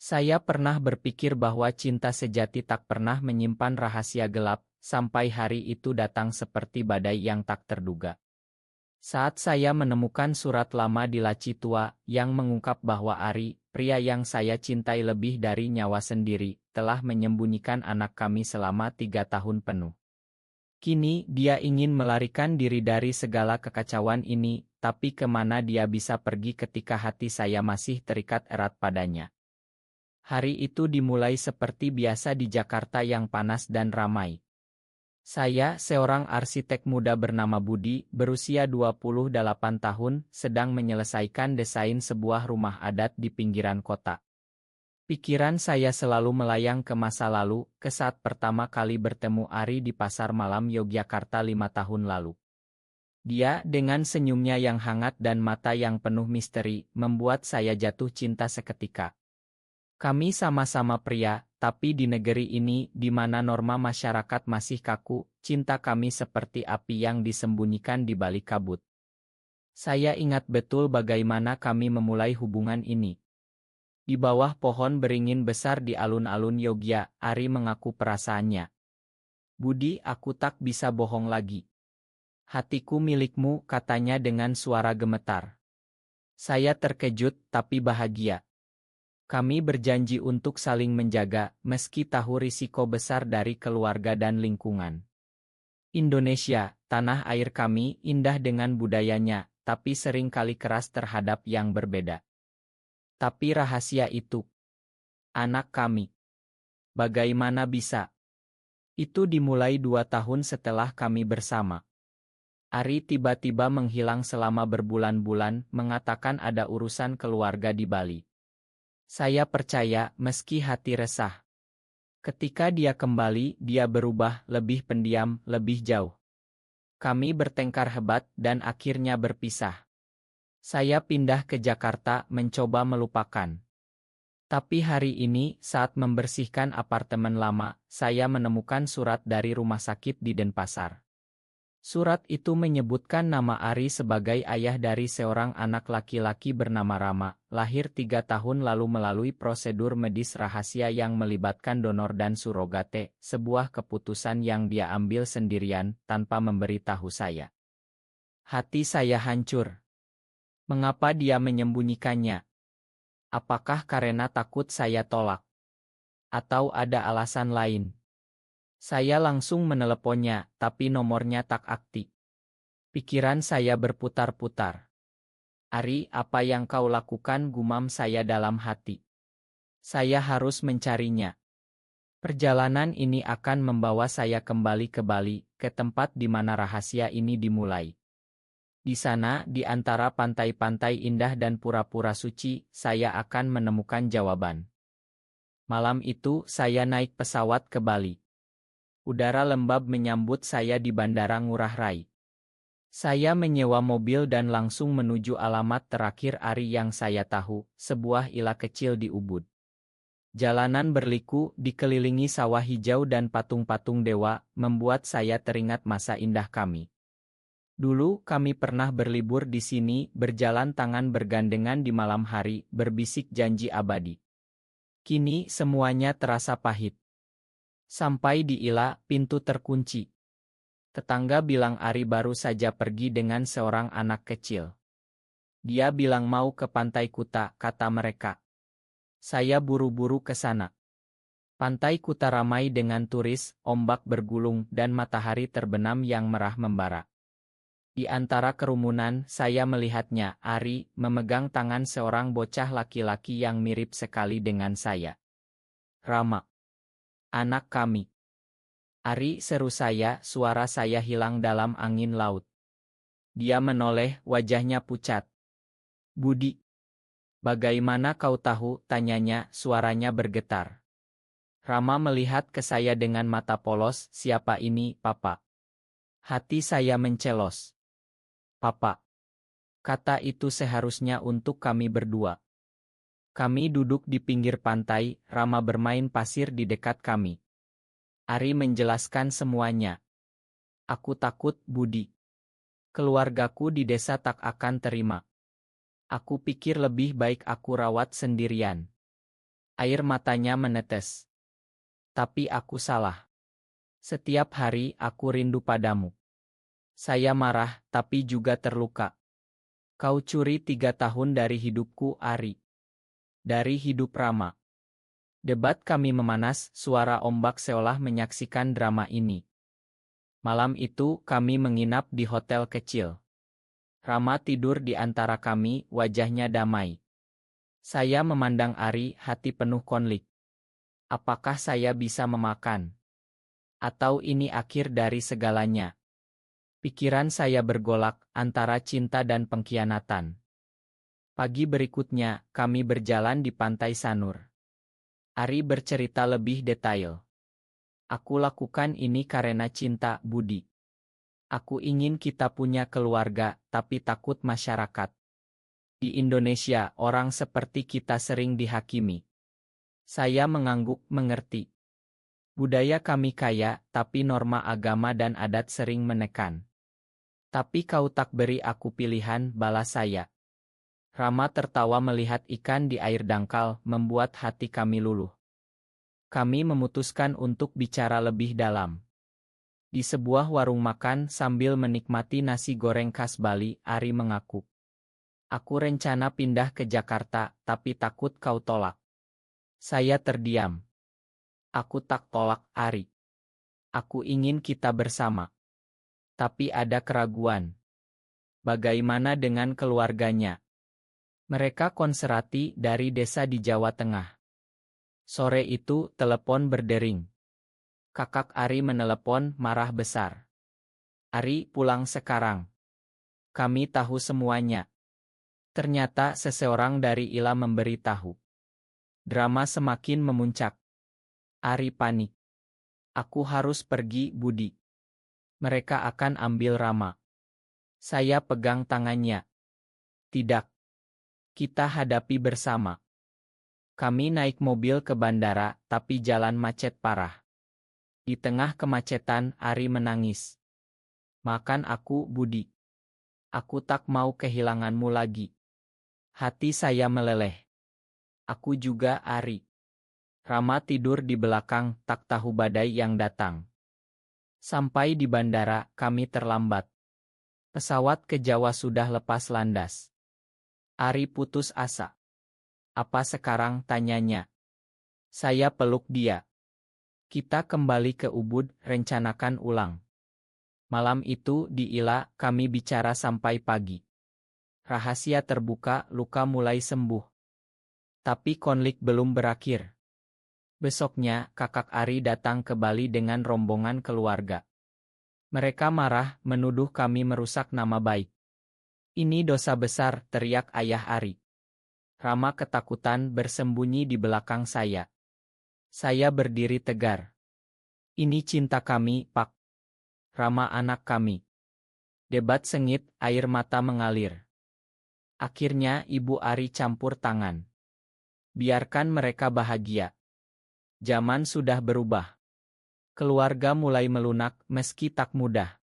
Saya pernah berpikir bahwa cinta sejati tak pernah menyimpan rahasia gelap, sampai hari itu datang seperti badai yang tak terduga. Saat saya menemukan surat lama di laci tua yang mengungkap bahwa Ari, pria yang saya cintai lebih dari nyawa sendiri, telah menyembunyikan anak kami selama 3 tahun penuh. Kini dia ingin melarikan diri dari segala kekacauan ini, tapi kemana dia bisa pergi ketika hati saya masih terikat erat padanya? Hari itu dimulai seperti biasa di Jakarta yang panas dan ramai. Saya, seorang arsitek muda bernama Budi, berusia 28 tahun, sedang menyelesaikan desain sebuah rumah adat di pinggiran kota. Pikiran saya selalu melayang ke masa lalu, ke saat pertama kali bertemu Ari di pasar malam Yogyakarta 5 tahun lalu. Dia, dengan senyumnya yang hangat dan mata yang penuh misteri, membuat saya jatuh cinta seketika. Kami sama-sama pria, tapi di negeri ini, di mana norma masyarakat masih kaku, cinta kami seperti api yang disembunyikan di balik kabut. Saya ingat betul bagaimana kami memulai hubungan ini. Di bawah pohon beringin besar di alun-alun Yogya, Ari mengaku perasaannya. "Budi, aku tak bisa bohong lagi. Hatiku milikmu," katanya dengan suara gemetar. Saya terkejut, tapi bahagia. Kami berjanji untuk saling menjaga, meski tahu risiko besar dari keluarga dan lingkungan. Indonesia, tanah air kami, indah dengan budayanya, tapi sering kali keras terhadap yang berbeda. Tapi rahasia itu, anak kami, bagaimana bisa? Itu dimulai 2 tahun setelah kami bersama. Ari tiba-tiba menghilang selama berbulan-bulan, mengatakan ada urusan keluarga di Bali. Saya percaya, meski hati resah. Ketika dia kembali, dia berubah, lebih pendiam, lebih jauh. Kami bertengkar hebat dan akhirnya berpisah. Saya pindah ke Jakarta, mencoba melupakan. Tapi hari ini, saat membersihkan apartemen lama, saya menemukan surat dari rumah sakit di Denpasar. Surat itu menyebutkan nama Ari sebagai ayah dari seorang anak laki-laki bernama Rama, lahir 3 tahun lalu melalui prosedur medis rahasia yang melibatkan donor dan surogate, sebuah keputusan yang dia ambil sendirian, tanpa memberitahu saya. Hati saya hancur. Mengapa dia menyembunyikannya? Apakah karena takut saya tolak? Atau ada alasan lain? Saya langsung meneleponnya, tapi nomornya tak aktif. Pikiran saya berputar-putar. "Ari, apa yang kau lakukan?" gumam saya dalam hati. "Saya harus mencarinya. Perjalanan ini akan membawa saya kembali ke Bali, ke tempat di mana rahasia ini dimulai. Di sana, di antara pantai-pantai indah dan pura-pura suci, saya akan menemukan jawaban." Malam itu, saya naik pesawat ke Bali. Udara lembab menyambut saya di Bandara Ngurah Rai. Saya menyewa mobil dan langsung menuju alamat terakhir Ari yang saya tahu, sebuah ila kecil di Ubud. Jalanan berliku, dikelilingi sawah hijau dan patung-patung dewa, membuat saya teringat masa indah kami. Dulu kami pernah berlibur di sini, berjalan tangan bergandengan di malam hari, berbisik janji abadi. Kini semuanya terasa pahit. Sampai di Ila, pintu terkunci. Tetangga bilang Ari baru saja pergi dengan seorang anak kecil. Dia bilang mau ke Pantai Kuta, kata mereka. Saya buru-buru ke sana. Pantai Kuta ramai dengan turis, ombak bergulung, dan matahari terbenam yang merah membara. Di antara kerumunan, saya melihatnya, Ari, memegang tangan seorang bocah laki-laki yang mirip sekali dengan saya. "Rama. Anak kami." "Ari," seru saya, suara saya hilang dalam angin laut. Dia menoleh, wajahnya pucat. "Budi. Bagaimana kau tahu?" tanyanya, suaranya bergetar. Rama melihat ke saya dengan mata polos, "Siapa ini, Papa?" Hati saya mencelos. "Papa. Kata itu seharusnya untuk kami berdua." Kami duduk di pinggir pantai, Rama bermain pasir di dekat kami. Ari menjelaskan semuanya. "Aku takut, Budi. Keluargaku di desa tak akan terima. Aku pikir lebih baik aku rawat sendirian. Air matanya menetes. Tapi aku salah. Setiap hari aku rindu padamu. Saya marah, tapi juga terluka. Kau curi 3 tahun dari hidupku, Ari. Dari hidup Rama. Debat kami memanas, suara ombak seolah menyaksikan drama ini. Malam itu kami menginap di hotel kecil. Rama tidur di antara kami, wajahnya damai. Saya memandang Ari, hati penuh konflik. Apakah saya bisa memakan? Atau ini akhir dari segalanya? Pikiran saya bergolak antara cinta dan pengkhianatan. Pagi berikutnya, kami berjalan di pantai Sanur. Ari bercerita lebih detail. Aku lakukan ini karena cinta, Budi. Aku ingin kita punya keluarga, tapi takut masyarakat. Di Indonesia, orang seperti kita sering dihakimi. Saya mengangguk mengerti. Budaya kami kaya, tapi norma agama dan adat sering menekan. Tapi kau tak beri aku pilihan, balas saya. Rama tertawa melihat ikan di air dangkal, membuat hati kami luluh. Kami memutuskan untuk bicara lebih dalam. Di sebuah warung makan sambil menikmati nasi goreng khas Bali, Ari mengaku. Aku rencana pindah ke Jakarta, tapi takut kau tolak. Saya terdiam. Aku tak tolak, Ari. Aku ingin kita bersama. Tapi ada keraguan. Bagaimana dengan keluarganya? Mereka konserati dari desa di Jawa Tengah. Sore itu, telepon berdering. Kakak Ari menelepon, marah besar. Ari, pulang sekarang. Kami tahu semuanya. Ternyata seseorang dari Ila memberi tahu. Drama semakin memuncak. Ari panik. Aku harus pergi, Budi. Mereka akan ambil Rama. Saya pegang tangannya. Tidak. Kita hadapi bersama. Kami naik mobil ke bandara, tapi jalan macet parah. Di tengah kemacetan, Ari menangis. Makan aku, Budi. Aku tak mau kehilanganmu lagi. Hati saya meleleh. Aku juga, Ari. Rama tidur di belakang, tak tahu badai yang datang. Sampai di bandara, kami terlambat. Pesawat ke Jawa sudah lepas landas. Ari putus asa. Apa sekarang, tanyanya. Saya peluk dia. Kita kembali ke Ubud, rencanakan ulang. Malam itu di Ila, kami bicara sampai pagi. Rahasia terbuka, luka mulai sembuh. Tapi konflik belum berakhir. Besoknya, kakak Ari datang ke Bali dengan rombongan keluarga. Mereka marah, menuduh kami merusak nama baik. Ini dosa besar, teriak ayah Ari. Rama ketakutan bersembunyi di belakang saya. Saya berdiri tegar. Ini cinta kami, Pak. Rama anak kami. Debat sengit, air mata mengalir. Akhirnya Ibu Ari campur tangan. Biarkan mereka bahagia. Zaman sudah berubah. Keluarga mulai melunak meski tak mudah.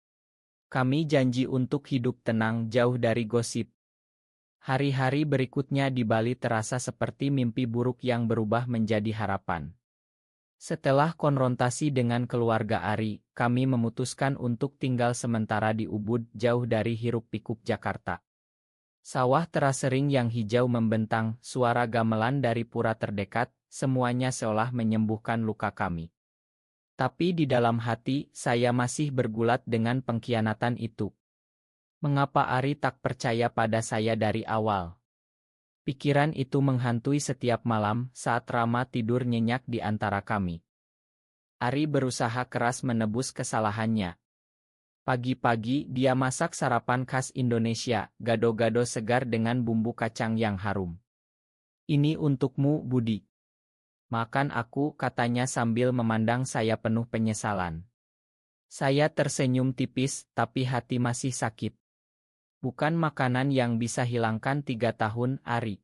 Kami janji untuk hidup tenang jauh dari gosip. Hari-hari berikutnya di Bali terasa seperti mimpi buruk yang berubah menjadi harapan. Setelah konfrontasi dengan keluarga Ari, kami memutuskan untuk tinggal sementara di Ubud jauh dari hiruk-pikuk Jakarta. Sawah terasering yang hijau membentang, suara gamelan dari pura terdekat, semuanya seolah menyembuhkan luka kami. Tapi di dalam hati, saya masih bergulat dengan pengkhianatan itu. Mengapa Ari tak percaya pada saya dari awal? Pikiran itu menghantui setiap malam saat Rama tidur nyenyak di antara kami. Ari berusaha keras menebus kesalahannya. Pagi-pagi dia masak sarapan khas Indonesia, gado-gado segar dengan bumbu kacang yang harum. Ini untukmu, Budi. Makan aku, katanya sambil memandang saya penuh penyesalan. Saya tersenyum tipis, tapi hati masih sakit. Bukan makanan yang bisa hilangkan 3 tahun, Ari.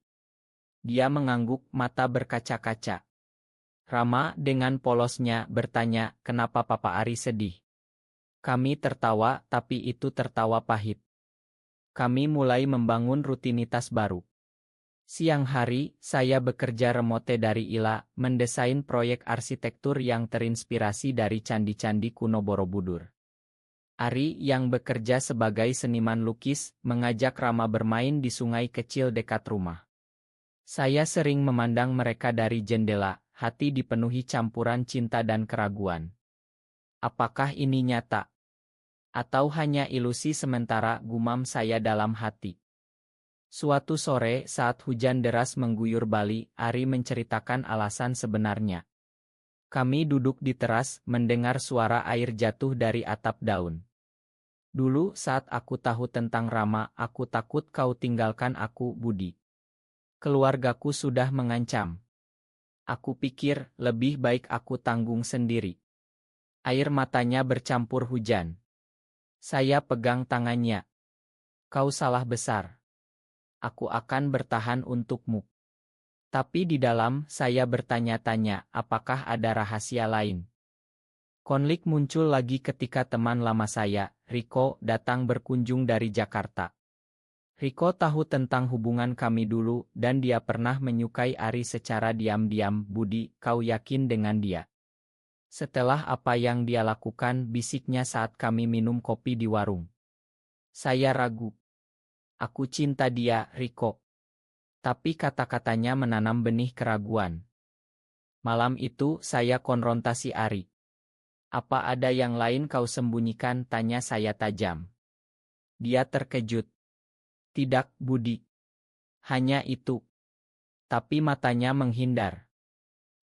Dia mengangguk, mata berkaca-kaca. Rama dengan polosnya bertanya, kenapa Papa Ari sedih? Kami tertawa, tapi itu tertawa pahit. Kami mulai membangun rutinitas baru. Siang hari, saya bekerja remote dari Ila, mendesain proyek arsitektur yang terinspirasi dari candi-candi kuno Borobudur. Ari, yang bekerja sebagai seniman lukis, mengajak Rama bermain di sungai kecil dekat rumah. Saya sering memandang mereka dari jendela, hati dipenuhi campuran cinta dan keraguan. Apakah ini nyata? Atau hanya ilusi sementara, gumam saya dalam hati. Suatu sore saat hujan deras mengguyur Bali, Ari menceritakan alasan sebenarnya. Kami duduk di teras, mendengar suara air jatuh dari atap daun. Dulu saat aku tahu tentang Rama, aku takut kau tinggalkan aku, Budi. Keluargaku sudah mengancam. Aku pikir, lebih baik aku tanggung sendiri. Air matanya bercampur hujan. Saya pegang tangannya. Kau salah besar. Aku akan bertahan untukmu. Tapi di dalam, saya bertanya-tanya, apakah ada rahasia lain? Konflik muncul lagi ketika teman lama saya, Riko, datang berkunjung dari Jakarta. Riko tahu tentang hubungan kami dulu, dan dia pernah menyukai Ari secara diam-diam. Budi, kau yakin dengan dia? Setelah apa yang dia lakukan, bisiknya saat kami minum kopi di warung. Saya ragu. Aku cinta dia, Riko. Tapi kata-katanya menanam benih keraguan. Malam itu, saya konfrontasi Ari. Apa ada yang lain kau sembunyikan? Tanya saya tajam. Dia terkejut. Tidak, Budi. Hanya itu. Tapi matanya menghindar.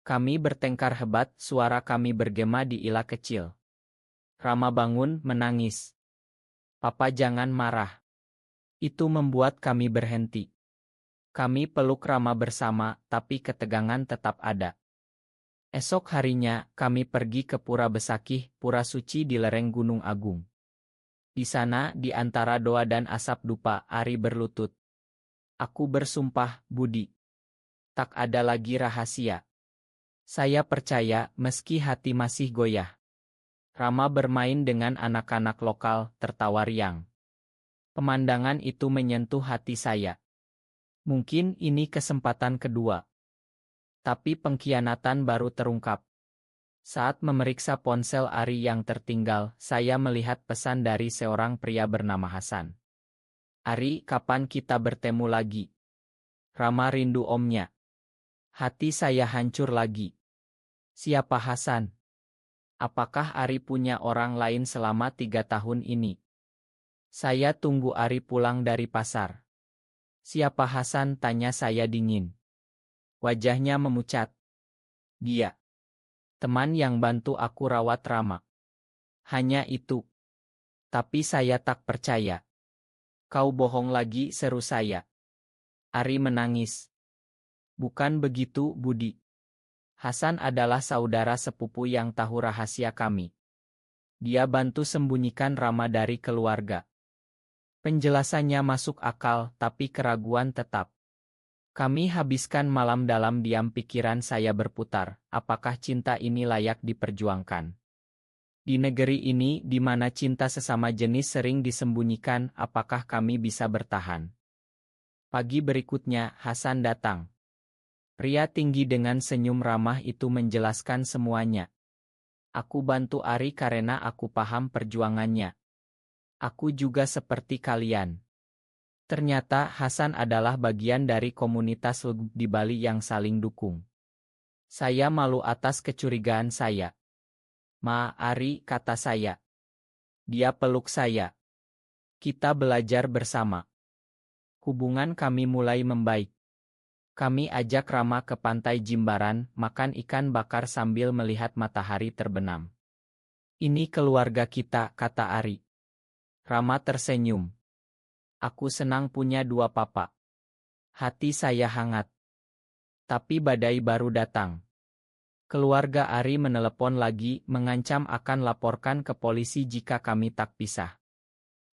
Kami bertengkar hebat, suara kami bergema di Ila kecil. Rama bangun, menangis. Papa jangan marah. Itu membuat kami berhenti. Kami peluk Rama bersama, tapi ketegangan tetap ada. Esok harinya, kami pergi ke Pura Besakih, pura suci di lereng Gunung Agung. Di sana, di antara doa dan asap dupa, Ari berlutut. Aku bersumpah, Budi. Tak ada lagi rahasia. Saya percaya, meski hati masih goyah. Rama bermain dengan anak-anak lokal, tertawa riang. Pemandangan itu menyentuh hati saya. Mungkin ini kesempatan kedua. Tapi pengkhianatan baru terungkap. Saat memeriksa ponsel Ari yang tertinggal, saya melihat pesan dari seorang pria bernama Hasan. Ari, kapan kita bertemu lagi? Rama rindu omnya. Hati saya hancur lagi. Siapa Hasan? Apakah Ari punya orang lain selama 3 tahun ini? Saya tunggu Ari pulang dari pasar. Siapa Hasan? Tanya saya dingin. Wajahnya memucat. Dia. Teman yang bantu aku rawat Rama. Hanya itu. Tapi saya tak percaya. Kau bohong lagi, seru saya. Ari menangis. Bukan begitu, Budi. Hasan adalah saudara sepupu yang tahu rahasia kami. Dia bantu sembunyikan Rama dari keluarga. Penjelasannya masuk akal, tapi keraguan tetap. Kami habiskan malam dalam diam, pikiran saya berputar, apakah cinta ini layak diperjuangkan? Di negeri ini, di mana cinta sesama jenis sering disembunyikan, apakah kami bisa bertahan? Pagi berikutnya, Hasan datang. Pria tinggi dengan senyum ramah itu menjelaskan semuanya. Aku bantu Ari karena aku paham perjuangannya. Aku juga seperti kalian. Ternyata Hasan adalah bagian dari komunitas legug di Bali yang saling dukung. Saya malu atas kecurigaan saya. Ma, Ari, kata saya. Dia peluk saya. Kita belajar bersama. Hubungan kami mulai membaik. Kami ajak Rama ke pantai Jimbaran, makan ikan bakar sambil melihat matahari terbenam. Ini keluarga kita, kata Ari. Rama tersenyum. Aku senang punya 2 papa. Hati saya hangat. Tapi badai baru datang. Keluarga Ari menelepon lagi, mengancam akan laporkan ke polisi jika kami tak pisah.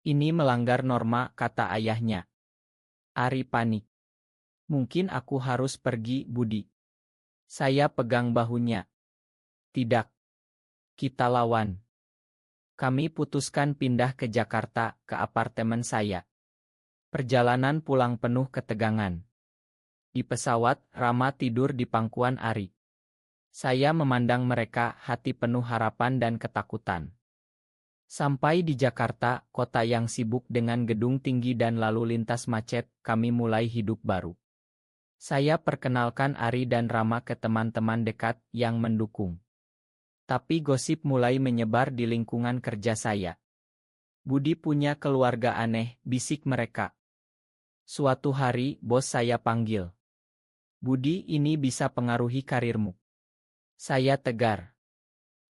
Ini melanggar norma, kata ayahnya. Ari panik. Mungkin aku harus pergi, Budi. Saya pegang bahunya. Tidak. Kita lawan. Kami putuskan pindah ke Jakarta, ke apartemen saya. Perjalanan pulang penuh ketegangan. Di pesawat, Rama tidur di pangkuan Ari. Saya memandang mereka, hati penuh harapan dan ketakutan. Sampai di Jakarta, kota yang sibuk dengan gedung tinggi dan lalu lintas macet, kami mulai hidup baru. Saya perkenalkan Ari dan Rama ke teman-teman dekat yang mendukung. Tapi gosip mulai menyebar di lingkungan kerja saya. Budi punya keluarga aneh, bisik mereka. Suatu hari, bos saya panggil. Budi, ini bisa pengaruhi karirmu. Saya tegar.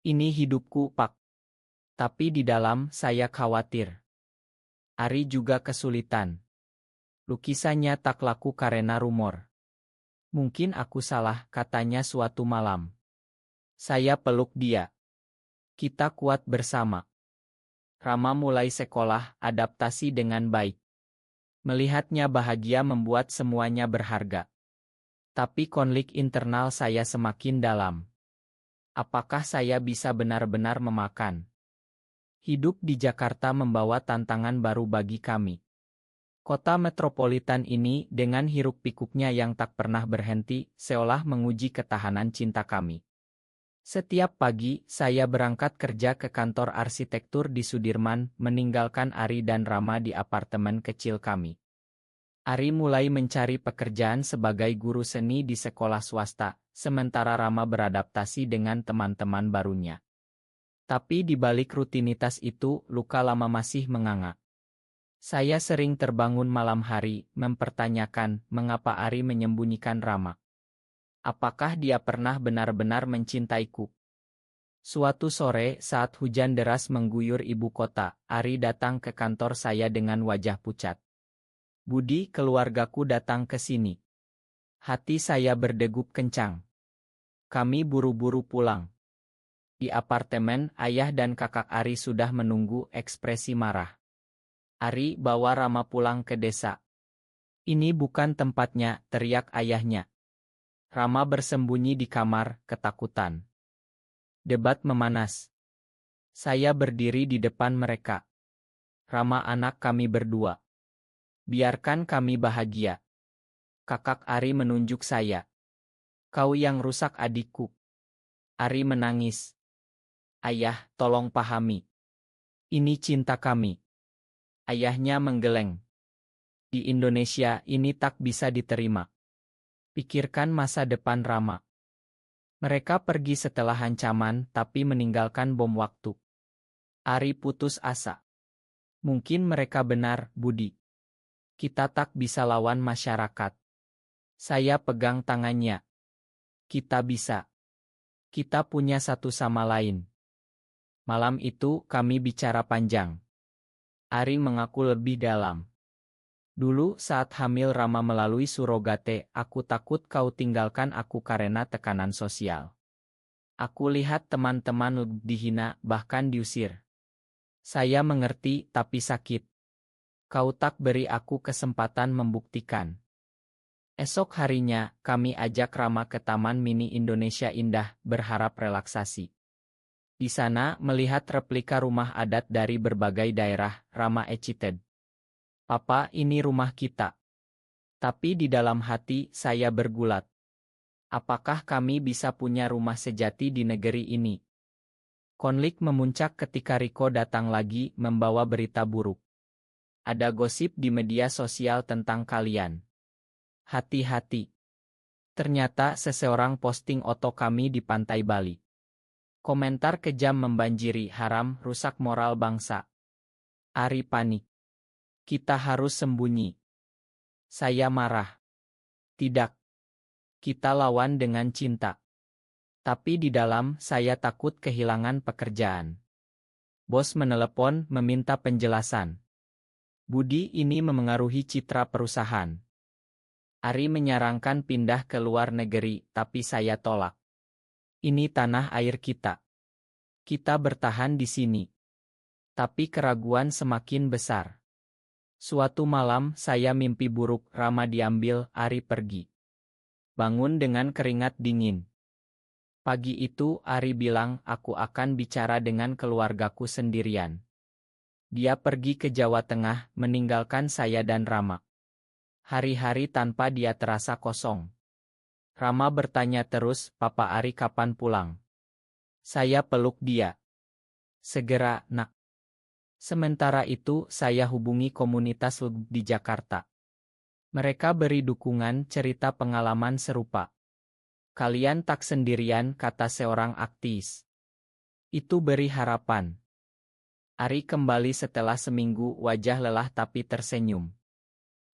Ini hidupku, Pak. Tapi di dalam, saya khawatir. Ari juga kesulitan. Lukisannya tak laku karena rumor. Mungkin aku salah, katanya suatu malam. Saya peluk dia. Kita kuat bersama. Rama mulai sekolah, adaptasi dengan baik. Melihatnya bahagia membuat semuanya berharga. Tapi konflik internal saya semakin dalam. Apakah saya bisa benar-benar memakan? Hidup di Jakarta membawa tantangan baru bagi kami. Kota metropolitan ini dengan hiruk-pikuknya yang tak pernah berhenti, seolah menguji ketahanan cinta kami. Setiap pagi, saya berangkat kerja ke kantor arsitektur di Sudirman, meninggalkan Ari dan Rama di apartemen kecil kami. Ari mulai mencari pekerjaan sebagai guru seni di sekolah swasta, sementara Rama beradaptasi dengan teman-teman barunya. Tapi di balik rutinitas itu, luka lama masih menganga. Saya sering terbangun malam hari, mempertanyakan mengapa Ari menyembunyikan Rama. Apakah dia pernah benar-benar mencintaiku? Suatu sore, saat hujan deras mengguyur ibu kota, Ari datang ke kantor saya dengan wajah pucat. Budi, keluargaku datang ke sini. Hati saya berdegup kencang. Kami buru-buru pulang. Di apartemen, ayah dan kakak Ari sudah menunggu, ekspresi marah. Ari, bawa Rama pulang ke desa. Ini bukan tempatnya, teriak ayahnya. Rama bersembunyi di kamar, ketakutan. Debat memanas. Saya berdiri di depan mereka. Rama, anak kami berdua. Biarkan kami bahagia. Kakak Ari menunjuk saya. Kau yang rusak adikku. Ari menangis. Ayah, tolong pahami. Ini cinta kami. Ayahnya menggeleng. Di Indonesia ini tak bisa diterima. Pikirkan masa depan Rama. Mereka pergi setelah ancaman tapi meninggalkan bom waktu. Ari putus asa. Mungkin mereka benar, Budi. Kita tak bisa lawan masyarakat. Saya pegang tangannya. Kita bisa. Kita punya satu sama lain. Malam itu kami bicara panjang. Ari mengaku lebih dalam. Dulu saat hamil Rama melalui surogate, aku takut kau tinggalkan aku karena tekanan sosial. Aku lihat teman-teman dihina, bahkan diusir. Saya mengerti, tapi sakit. Kau tak beri aku kesempatan membuktikan. Esok harinya, kami ajak Rama ke Taman Mini Indonesia Indah, berharap relaksasi. Di sana, melihat replika rumah adat dari berbagai daerah, Rama excited. Papa, ini rumah kita. Tapi di dalam hati, saya bergulat. Apakah kami bisa punya rumah sejati di negeri ini? Konflik memuncak ketika Riko datang lagi, membawa berita buruk. Ada gosip di media sosial tentang kalian. Hati-hati. Ternyata seseorang posting foto kami di pantai Bali. Komentar kejam membanjiri, haram, rusak moral bangsa. Ari panik. Kita harus sembunyi. Saya marah. Tidak. Kita lawan dengan cinta. Tapi di dalam, saya takut kehilangan pekerjaan. Bos menelepon, meminta penjelasan. Budi, ini memengaruhi citra perusahaan. Ari menyarankan pindah ke luar negeri, tapi saya tolak. Ini tanah air kita. Kita bertahan di sini. Tapi keraguan semakin besar. Suatu malam, saya mimpi buruk, Rama diambil, Ari pergi. Bangun dengan keringat dingin. Pagi itu, Ari bilang, aku akan bicara dengan keluargaku sendirian. Dia pergi ke Jawa Tengah, meninggalkan saya dan Rama. Hari-hari tanpa dia terasa kosong. Rama bertanya terus, "Papa Ari kapan pulang?" Saya peluk dia. "Segera, Nak." Sementara itu, saya hubungi komunitas LGB di Jakarta. Mereka beri dukungan cerita pengalaman serupa. "Kalian tak sendirian," kata seorang aktivis. Itu beri harapan. Ari kembali setelah seminggu, wajah lelah tapi tersenyum.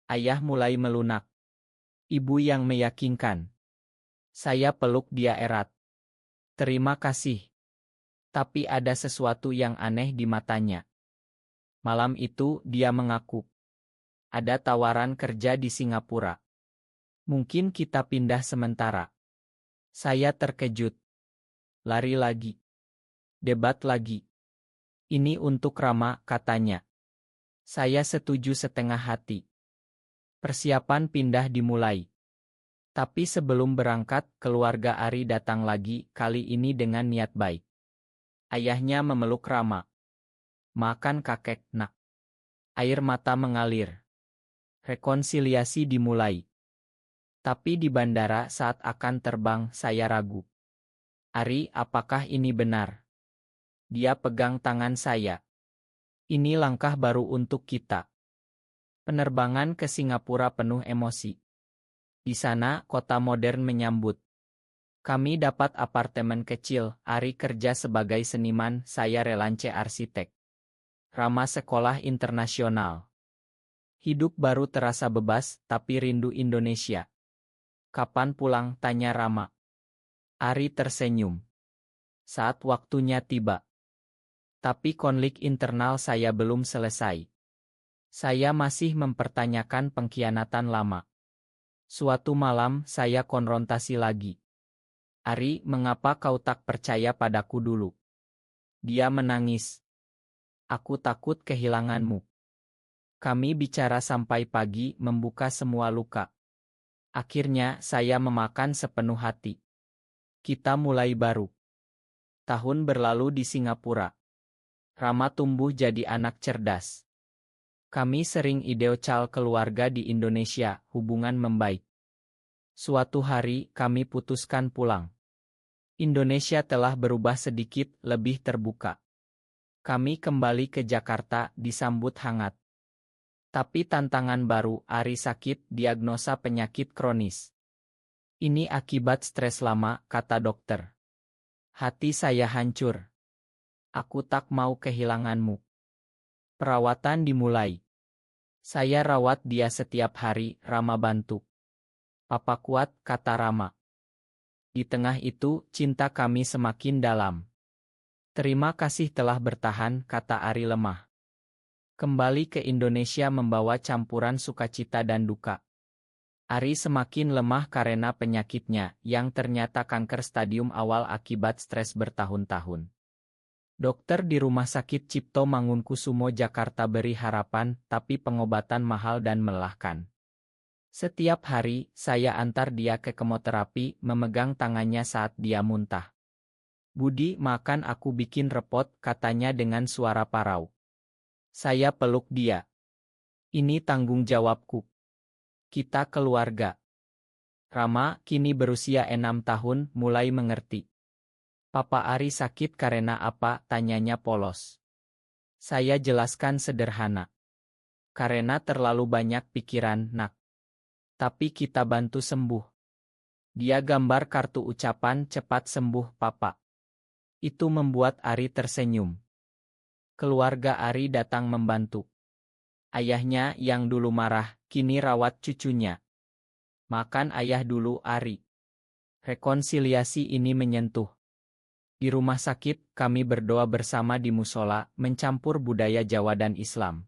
Ayah mulai melunak. Ibu yang meyakinkan. Saya peluk dia erat. "Terima kasih." Tapi ada sesuatu yang aneh di matanya. Malam itu, dia mengaku. Ada tawaran kerja di Singapura. "Mungkin kita pindah sementara." Saya terkejut. Lari lagi. Debat lagi. "Ini untuk Rama," katanya. Saya setuju setengah hati. Persiapan pindah dimulai. Tapi sebelum berangkat, keluarga Ari datang lagi, kali ini dengan niat baik. Ayahnya memeluk Rama. "Makan kakek, Nak." Air mata mengalir. Rekonsiliasi dimulai. Tapi di bandara saat akan terbang, saya ragu. "Ari, apakah ini benar?" Dia pegang tangan saya. "Ini langkah baru untuk kita." Penerbangan ke Singapura penuh emosi. Di sana, kota modern menyambut. Kami dapat apartemen kecil, Ari kerja sebagai seniman, saya relance arsitek. Rama sekolah internasional. Hidup baru terasa bebas, tapi rindu Indonesia. "Kapan pulang?" tanya Rama. Ari tersenyum. "Saat waktunya tiba." Tapi konflik internal saya belum selesai. Saya masih mempertanyakan pengkhianatan lama. Suatu malam, saya konfrontasi lagi. "Ari, mengapa kau tak percaya padaku dulu?" Dia menangis. "Aku takut kehilanganmu." Kami bicara sampai pagi, membuka semua luka. Akhirnya, saya memakan sepenuh hati. Kita mulai baru. Tahun berlalu di Singapura. Rama tumbuh jadi anak cerdas. Kami sering ideal keluarga di Indonesia, hubungan membaik. Suatu hari, kami putuskan pulang. Indonesia telah berubah sedikit, lebih terbuka. Kami kembali ke Jakarta, disambut hangat. Tapi tantangan baru, Ari sakit, diagnosa penyakit kronis. "Ini akibat stres lama," kata dokter. Hati saya hancur. "Aku tak mau kehilanganmu." Perawatan dimulai. Saya rawat dia setiap hari, Rama bantu. "Papa kuat," kata Rama. Di tengah itu, cinta kami semakin dalam. "Terima kasih telah bertahan," kata Ari lemah. Kembali ke Indonesia membawa campuran sukacita dan duka. Ari semakin lemah karena penyakitnya, yang ternyata kanker stadium awal akibat stres bertahun-tahun. Dokter di Rumah Sakit Cipto Mangunkusumo Jakarta beri harapan, tapi pengobatan mahal dan melelahkan. Setiap hari, saya antar dia ke kemoterapi, memegang tangannya saat dia muntah. "Budi, makan, aku bikin repot," katanya dengan suara parau. Saya peluk dia. "Ini tanggung jawabku. Kita keluarga." Rama, kini berusia 6 tahun, mulai mengerti. "Papa Ari sakit karena apa?" tanyanya polos. Saya jelaskan sederhana. "Karena terlalu banyak pikiran, Nak. Tapi kita bantu sembuh." Dia gambar kartu ucapan "cepat sembuh, Papa." Itu membuat Ari tersenyum. Keluarga Ari datang membantu. Ayahnya yang dulu marah, kini rawat cucunya. "Makan ayah dulu, Ari." Rekonsiliasi ini menyentuh. Di rumah sakit, kami berdoa bersama di musola, mencampur budaya Jawa dan Islam.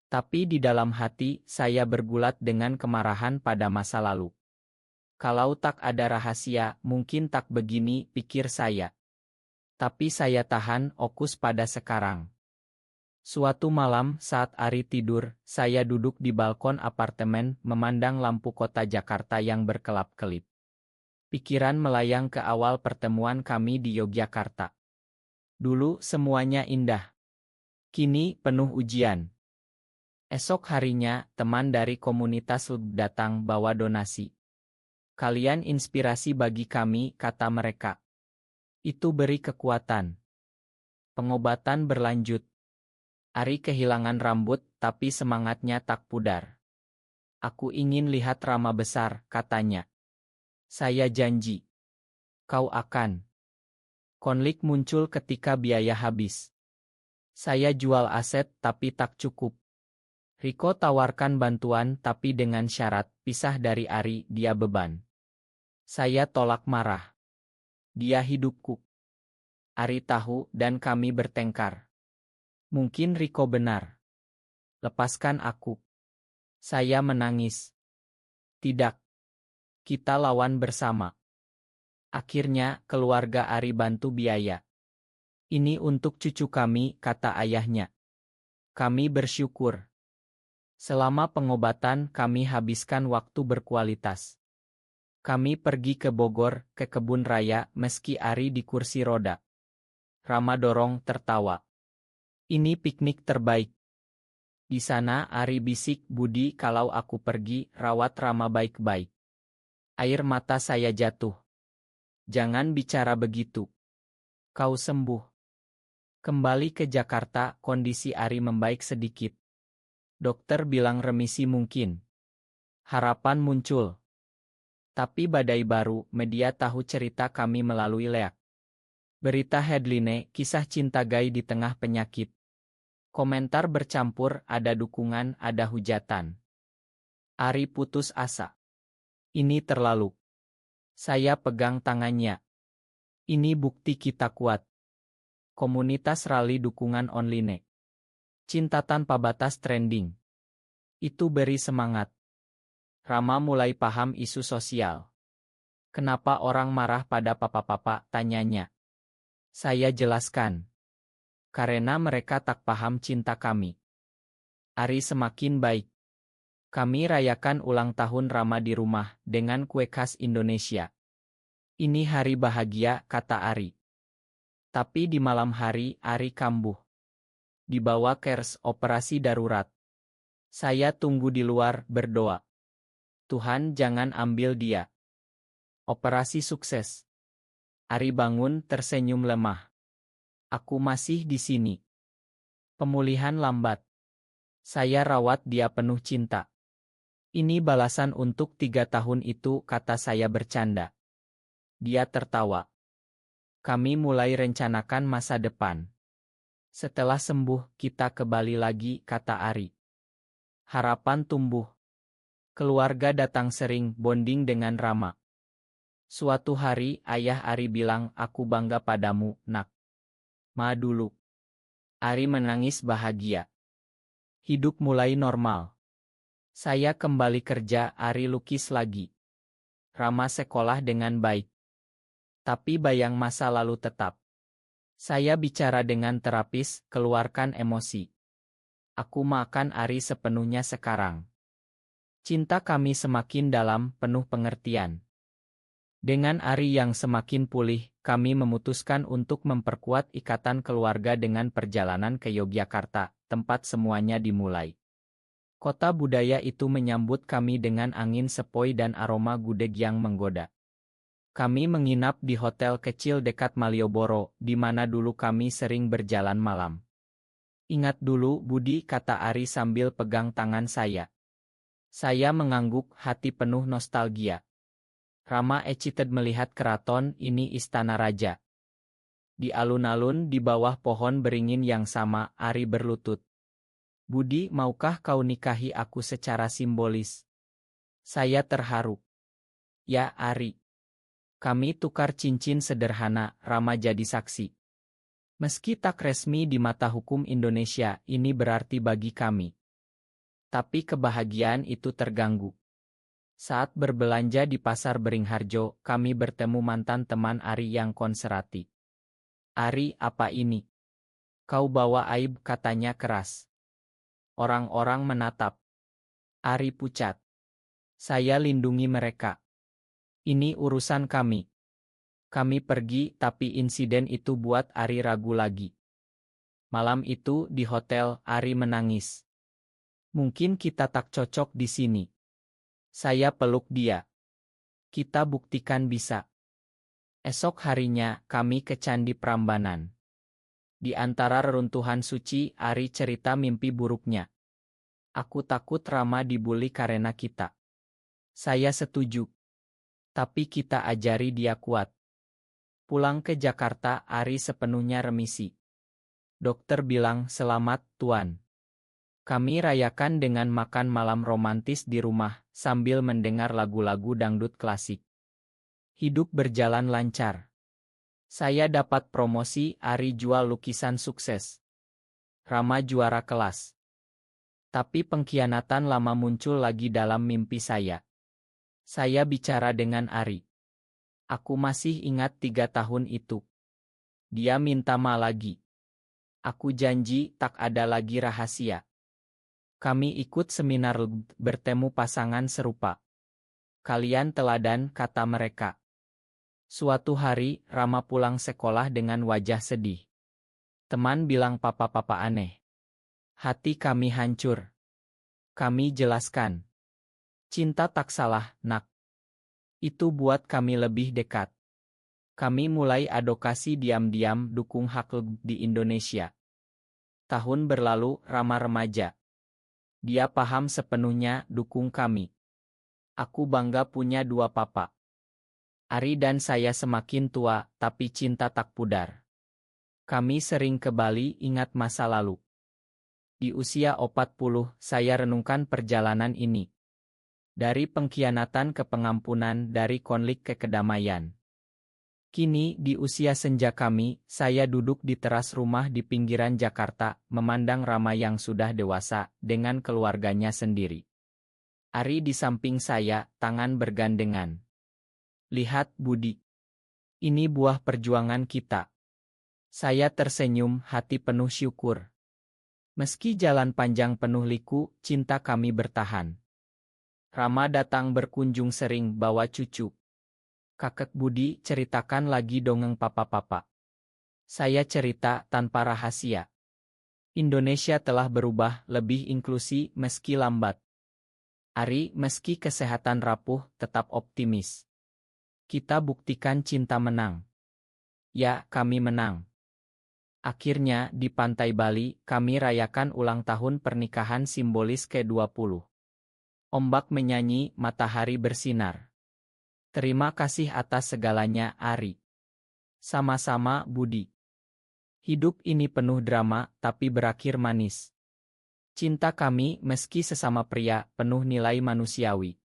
Tapi di dalam hati, saya bergulat dengan kemarahan pada masa lalu. Kalau tak ada rahasia, mungkin tak begini, pikir saya. Tapi saya tahan, fokus pada sekarang. Suatu malam, saat Ari tidur, saya duduk di balkon apartemen, memandang lampu kota Jakarta yang berkelap-kelip. Pikiran melayang ke awal pertemuan kami di Yogyakarta. Dulu semuanya indah. Kini penuh ujian. Esok harinya, teman dari komunitas LB datang bawa donasi. Kalian inspirasi bagi kami, kata mereka. Itu beri kekuatan. Pengobatan berlanjut. Ari kehilangan rambut, tapi semangatnya tak pudar. Aku ingin lihat Rama besar, katanya. Saya janji. Kau akan. Konflik muncul ketika biaya habis. Saya jual aset tapi tak cukup. Riko tawarkan bantuan tapi dengan syarat, pisah dari Ari, dia beban. Saya tolak marah. Dia hidupku. Ari tahu dan kami bertengkar. Mungkin Riko benar. Lepaskan aku. Saya menangis. Tidak. Kita lawan bersama. Akhirnya, keluarga Ari bantu biaya. Ini untuk cucu kami, kata ayahnya. Kami bersyukur. Selama pengobatan kami habiskan waktu berkualitas. Kami pergi ke Bogor, ke kebun raya, meski Ari di kursi roda. Rama dorong tertawa. Ini piknik terbaik. Di sana Ari bisik, Budi, kalau aku pergi, rawat Rama baik-baik. Air mata saya jatuh. Jangan bicara begitu. Kau sembuh. Kembali ke Jakarta, kondisi Ari membaik sedikit. Dokter bilang remisi mungkin. Harapan muncul. Tapi badai baru, media tahu cerita kami melalui leak. Berita headline, kisah cinta gay di tengah penyakit. Komentar bercampur, ada dukungan, ada hujatan. Ari putus asa. Ini terlalu. Saya pegang tangannya. Ini bukti kita kuat. Komunitas rally dukungan online. Cinta tanpa batas trending. Itu beri semangat. Rama mulai paham isu sosial. Kenapa orang marah pada papa-papa, tanyanya. Saya jelaskan. Karena mereka tak paham cinta kami. Ari semakin baik. Kami rayakan ulang tahun Rama di rumah, dengan kue khas Indonesia. Ini hari bahagia, kata Ari. Tapi di malam hari, Ari kambuh. Dibawa kers operasi darurat. Saya tunggu di luar, berdoa. Tuhan jangan ambil dia. Operasi sukses. Ari bangun tersenyum lemah. Aku masih di sini. Pemulihan lambat. Saya rawat dia penuh cinta. Ini balasan untuk 3 tahun itu, kata saya bercanda. Dia tertawa. Kami mulai rencanakan masa depan. Setelah sembuh, kita ke Bali lagi, kata Ari. Harapan tumbuh. Keluarga datang sering, bonding dengan Rama. Suatu hari, ayah Ari bilang, aku bangga padamu, nak. Ma dulu. Ari menangis bahagia. Hidup mulai normal. Saya kembali kerja, Ari lukis lagi. Rama sekolah dengan baik. Tapi bayang masa lalu tetap. Saya bicara dengan terapis, keluarkan emosi. Aku makan Ari sepenuhnya sekarang. Cinta kami semakin dalam, penuh pengertian. Dengan Ari yang semakin pulih, kami memutuskan untuk memperkuat ikatan keluarga dengan perjalanan ke Yogyakarta, tempat semuanya dimulai. Kota budaya itu menyambut kami dengan angin sepoi dan aroma gudeg yang menggoda. Kami menginap di hotel kecil dekat Malioboro, di mana dulu kami sering berjalan malam. Ingat dulu, Budi, kata Ari sambil pegang tangan saya. Saya mengangguk, hati penuh nostalgia. Rama excited melihat keraton, ini istana raja. Di alun-alun di bawah pohon beringin yang sama, Ari berlutut. Budi, maukah kau nikahi aku secara simbolis? Saya terharu. Ya, Ari. Kami tukar cincin sederhana, Rama jadi saksi. Meski tak resmi di mata hukum Indonesia, ini berarti bagi kami. Tapi kebahagiaan itu terganggu. Saat berbelanja di pasar Beringharjo, kami bertemu mantan teman Ari yang konservatif. Ari, apa ini? Kau bawa aib, katanya keras. Orang-orang menatap. Ari pucat. Saya lindungi mereka. Ini urusan kami. Kami pergi, tapi insiden itu buat Ari ragu lagi. Malam itu, di hotel, Ari menangis. Mungkin kita tak cocok di sini. Saya peluk dia. Kita buktikan bisa. Esok harinya, kami ke Candi Prambanan. Di antara reruntuhan suci, Ari cerita mimpi buruknya. Aku takut Rama dibully karena kita. Saya setuju. Tapi kita ajari dia kuat. Pulang ke Jakarta, Ari sepenuhnya remisi. Dokter bilang, "Selamat, Tuan." Kami rayakan dengan makan malam romantis di rumah, sambil mendengar lagu-lagu dangdut klasik. Hidup berjalan lancar. Saya dapat promosi, Ari jual lukisan sukses. Rama juara kelas. Tapi pengkhianatan lama muncul lagi dalam mimpi saya. Saya bicara dengan Ari. Aku masih ingat 3 tahun itu. Dia minta ma lagi. Aku janji tak ada lagi rahasia. Kami ikut seminar bertemu pasangan serupa. Kalian teladan, kata mereka. Suatu hari, Rama pulang sekolah dengan wajah sedih. Teman bilang papa-papa aneh. Hati kami hancur. Kami jelaskan. Cinta tak salah, nak. Itu buat kami lebih dekat. Kami mulai advokasi diam-diam dukung hak di Indonesia. Tahun berlalu, Rama remaja. Dia paham sepenuhnya dukung kami. Aku bangga punya 2 papa. Ari dan saya semakin tua, tapi cinta tak pudar. Kami sering ke Bali ingat masa lalu. Di usia 40, saya renungkan perjalanan ini. Dari pengkhianatan ke pengampunan, dari konflik ke kedamaian. Kini, di usia senja kami, saya duduk di teras rumah di pinggiran Jakarta, memandang Rama yang sudah dewasa, dengan keluarganya sendiri. Ari di samping saya, tangan bergandengan. Lihat, Budi. Ini buah perjuangan kita. Saya tersenyum, hati penuh syukur. Meski jalan panjang penuh liku, cinta kami bertahan. Rama datang berkunjung sering bawa cucu. Kakek Budi ceritakan lagi dongeng papa-papa. Saya cerita tanpa rahasia. Indonesia telah berubah, lebih inklusi meski lambat. Ari, meski kesehatan rapuh, tetap optimis. Kita buktikan cinta menang. Ya, kami menang. Akhirnya, di pantai Bali, kami rayakan ulang tahun pernikahan simbolis ke-20. Ombak menyanyi, matahari bersinar. Terima kasih atas segalanya, Ari. Sama-sama, Budi. Hidup ini penuh drama, tapi berakhir manis. Cinta kami, meski sesama pria, penuh nilai manusiawi.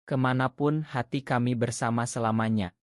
Kemanapun hati kami bersama selamanya.